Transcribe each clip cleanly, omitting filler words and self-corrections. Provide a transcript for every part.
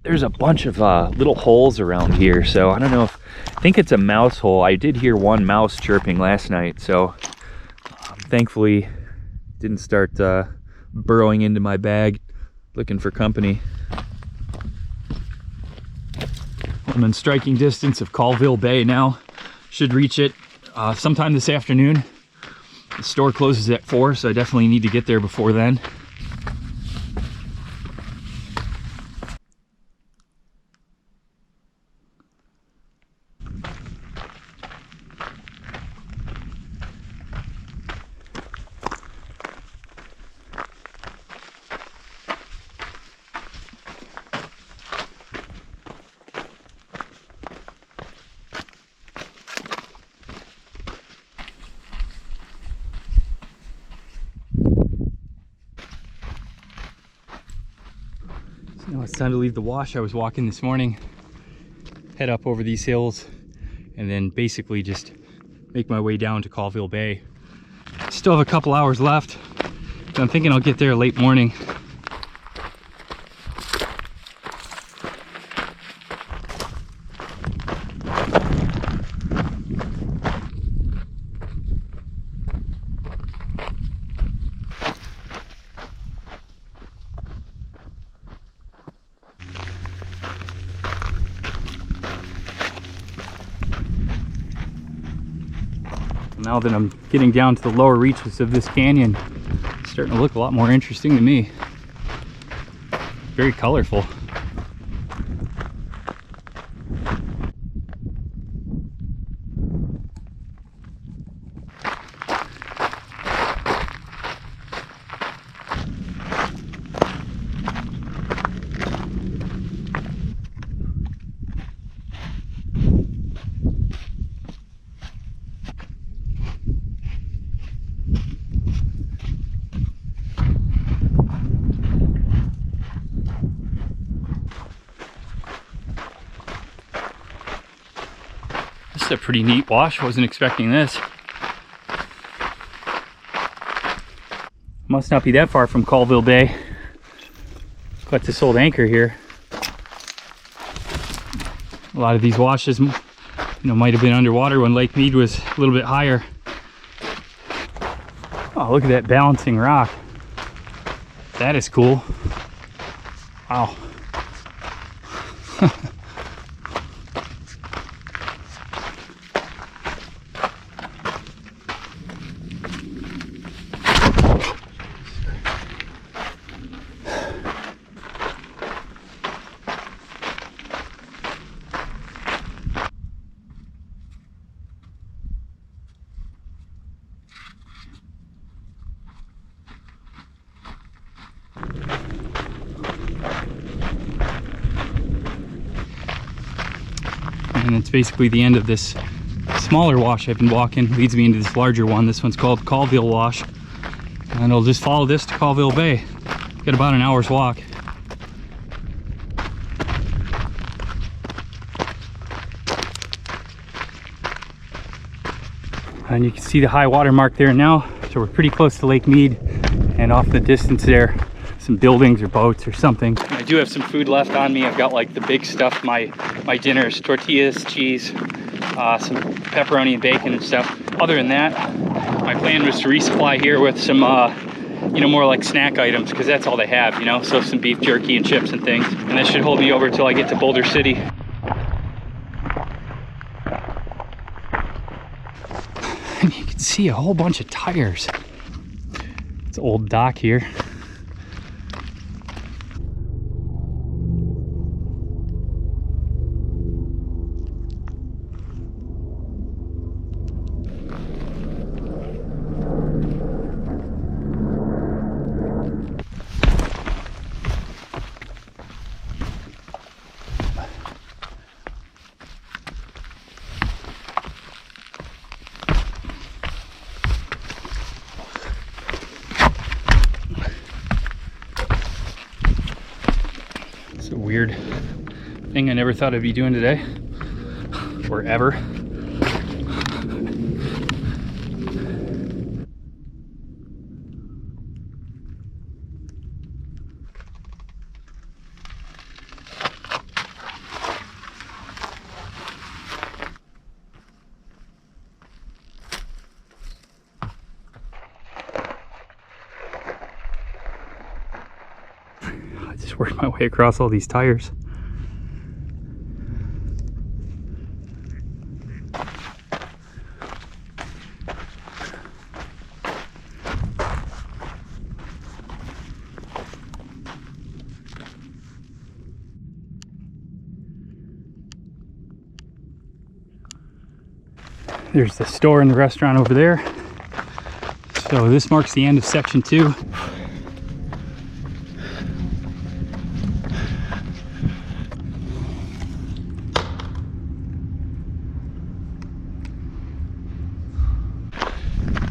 there's a bunch of little holes around here, so I don't know if, I think it's a mouse hole. I did hear one mouse chirping last night, so thankfully didn't start burrowing into my bag looking for company. I'm in striking distance of Callville Bay now. Should reach it sometime this afternoon. The store closes at 4, so I definitely need to get there before then. Now it's time to leave the wash I was walking this morning, head up over these hills, and then basically just make my way down to Callville Bay. Still have a couple hours left, but I'm thinking I'll get there late morning. Now that I'm getting down to the lower reaches of this canyon, it's starting to look a lot more interesting to me. Very colorful. A pretty neat wash. Wasn't expecting this. Must not be that far from Callville Bay. Got this old anchor here. A lot of these washes, might have been underwater when Lake Mead was a little bit higher. Oh, look at that balancing rock. That is cool. Wow. And it's basically the end of this smaller wash I've been walking, leads me into this larger one. This one's called Callville Wash, and I'll just follow this to Callville Bay. Got about an hour's walk. And you can see the high water mark there now, so we're pretty close to Lake Mead, and off in the distance there, some buildings or boats or something. I do have some food left on me. I've got like the big stuff, my dinners, tortillas, cheese, some pepperoni and bacon and stuff. Other than that, my plan was to resupply here with some more like snack items, because that's all they have, so some beef jerky and chips and things. And that should hold me over till I get to Boulder City. And you can see a whole bunch of tires. It's an old dock here. It's a weird thing I never thought I'd be doing today, or ever. work my way across all these tires. There's the store and the restaurant over there. So this marks the end of section 2.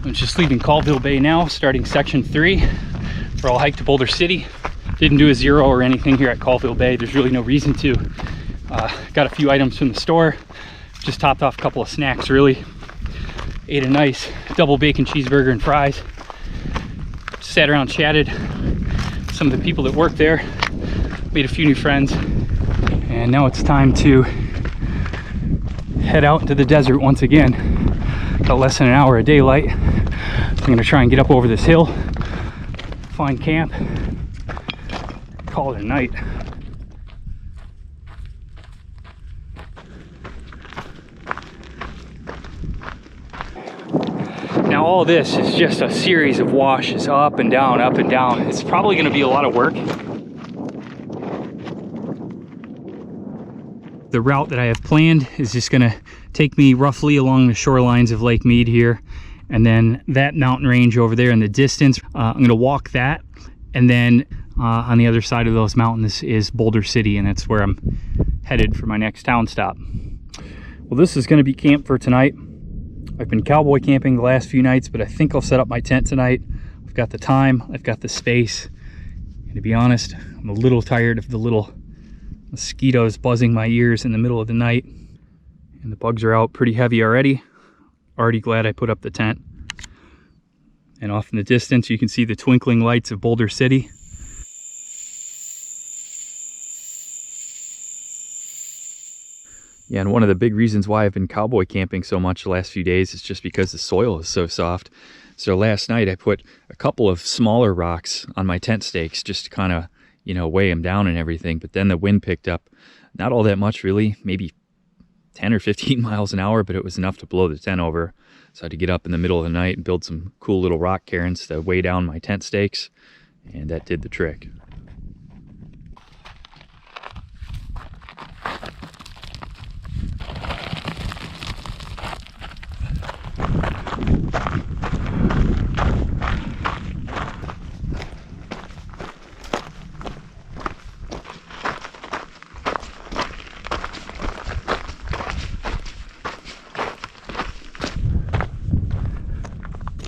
I'm just leaving Callville Bay now, starting section 3 for I'll hike to Boulder City. Didn't do a 0 or anything here at Callville Bay. There's really no reason to. Got a few items from the store. Just topped off a couple of snacks, really. Ate a nice double bacon cheeseburger and fries. Sat around, chatted. Some of the people that work there. Made a few new friends. And now it's time to head out into the desert once again. Got less than an hour of daylight. I'm gonna try and get up over this hill, find camp, call it a night. Now all this is just a series of washes up and down, up and down. It's probably going to be a lot of work. The route that I have planned is just going to take me roughly along the shorelines of Lake Mead here, and then that mountain range over there in the distance. I'm going to walk that, and then on the other side of those mountains is Boulder City, and that's where I'm headed for my next town stop. Well, this is going to be camp for tonight. I've been cowboy camping the last few nights, but I think I'll set up my tent tonight. I've got the time, I've got the space, and to be honest, I'm a little tired of the little mosquitoes buzzing my ears in the middle of the night. And the bugs are out pretty heavy already. Already glad I put up the tent. And off in the distance, you can see the twinkling lights of Boulder City. Yeah, and one of the big reasons why I've been cowboy camping so much the last few days is just because the soil is so soft. So last night I put a couple of smaller rocks on my tent stakes just to kind of, you know, weigh them down and everything. But then the wind picked up, not all that much really, maybe 10 or 15 miles an hour, but it was enough to blow the tent over. So I had to get up in the middle of the night and build some cool little rock cairns to weigh down my tent stakes. And that did the trick.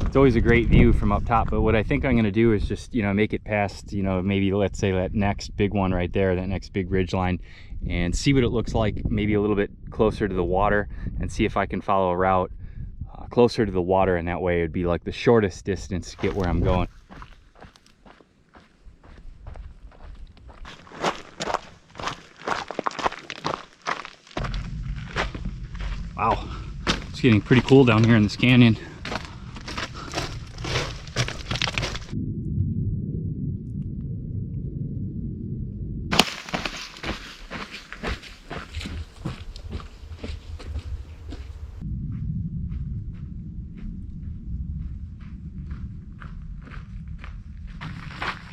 It's always a great view from up top, but what I think I'm going to do is just, you know, make it past, you know, maybe let's say that next big one right there, that next big ridge line, and see what it looks like maybe a little bit closer to the water, and see if I can follow a route closer to the water, and that way it'd be like the shortest distance to get where I'm going. Wow, it's getting pretty cool down here in this canyon.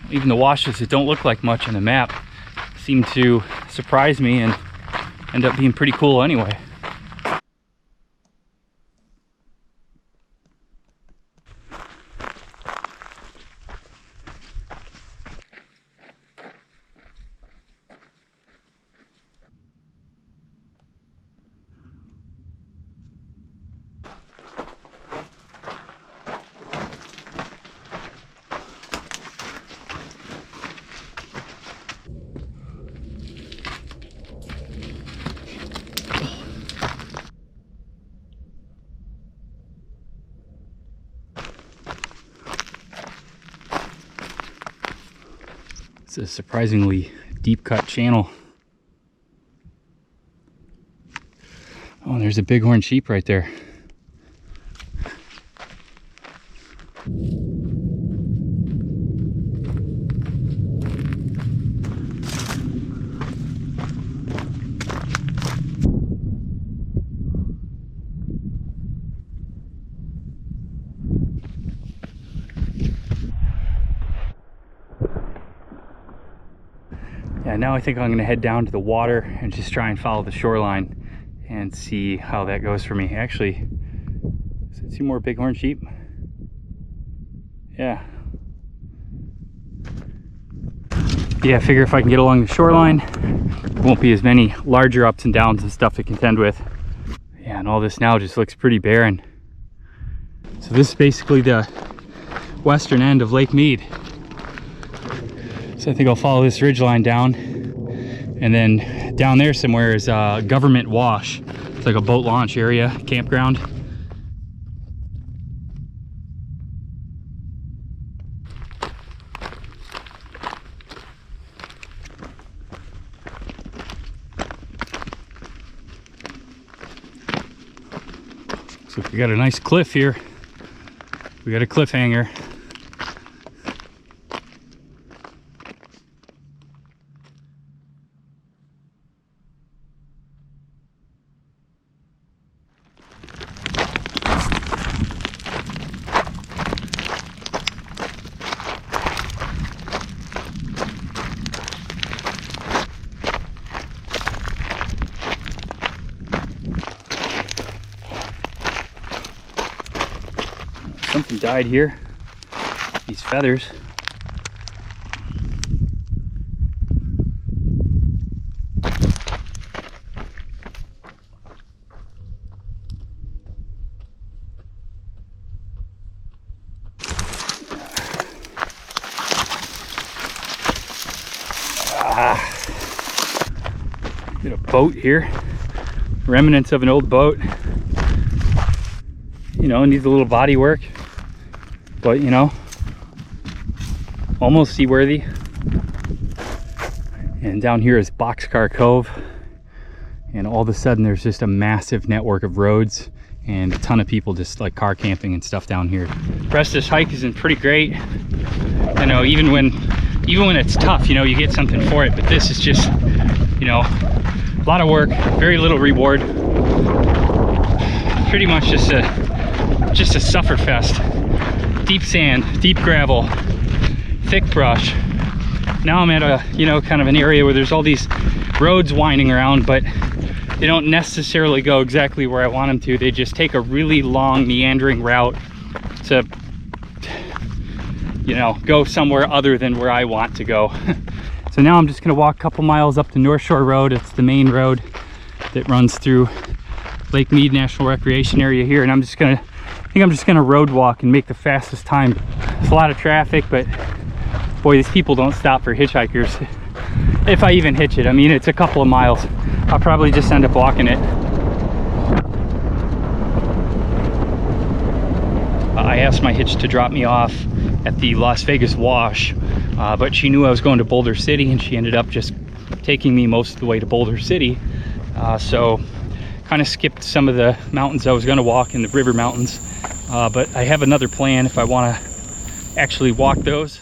Even the washes that don't look like much on the map seem to surprise me and end up being pretty cool anyway. It's a surprisingly deep cut channel. Oh, and there's a bighorn sheep right there. now I think I'm gonna head down to the water and just try and follow the shoreline and see how that goes for me. Actually, see more bighorn sheep? Yeah. Yeah, I figure if I can get along the shoreline, there won't be as many larger ups and downs and stuff to contend with. Yeah, and all this now just looks pretty barren. So this is basically the western end of Lake Mead. So I think I'll follow this ridgeline down, and then down there somewhere is Government Wash. It's like a boat launch area, campground. So we got a nice cliff here. We got a cliffhanger. Something died here. These feathers. Get a boat here. Remnants of an old boat. You know, needs a little body work, but you know, almost seaworthy. And down here is Boxcar Cove, and all of a sudden there's just a massive network of roads and a ton of people just like car camping and stuff down here. The rest of this hike isn't pretty great. You know, even when it's tough, you know, you get something for it, but this is just, you know, a lot of work, very little reward. Pretty much just a suffer fest. Deep sand, deep gravel, thick brush. Now I'm at a, you know, kind of an area where there's all these roads winding around, but they don't necessarily go exactly where I want them to. They just take a really long meandering route to, you know, go somewhere other than where I want to go. So now I'm just gonna walk a couple miles up the North Shore Road. It's the main road that runs through Lake Mead National Recreation Area here, and I think I'm just gonna road walk and make the fastest time. There's a lot of traffic, but boy, these people don't stop for hitchhikers. If I even hitch it, I mean, it's a couple of miles. I'll probably just end up walking it. I asked my hitch to drop me off at the Las Vegas Wash, but she knew I was going to Boulder City, and she ended up just taking me most of the way to Boulder City. So kind of skipped some of the mountains I was going to walk in the river mountains, but I have another plan if I want to actually walk those.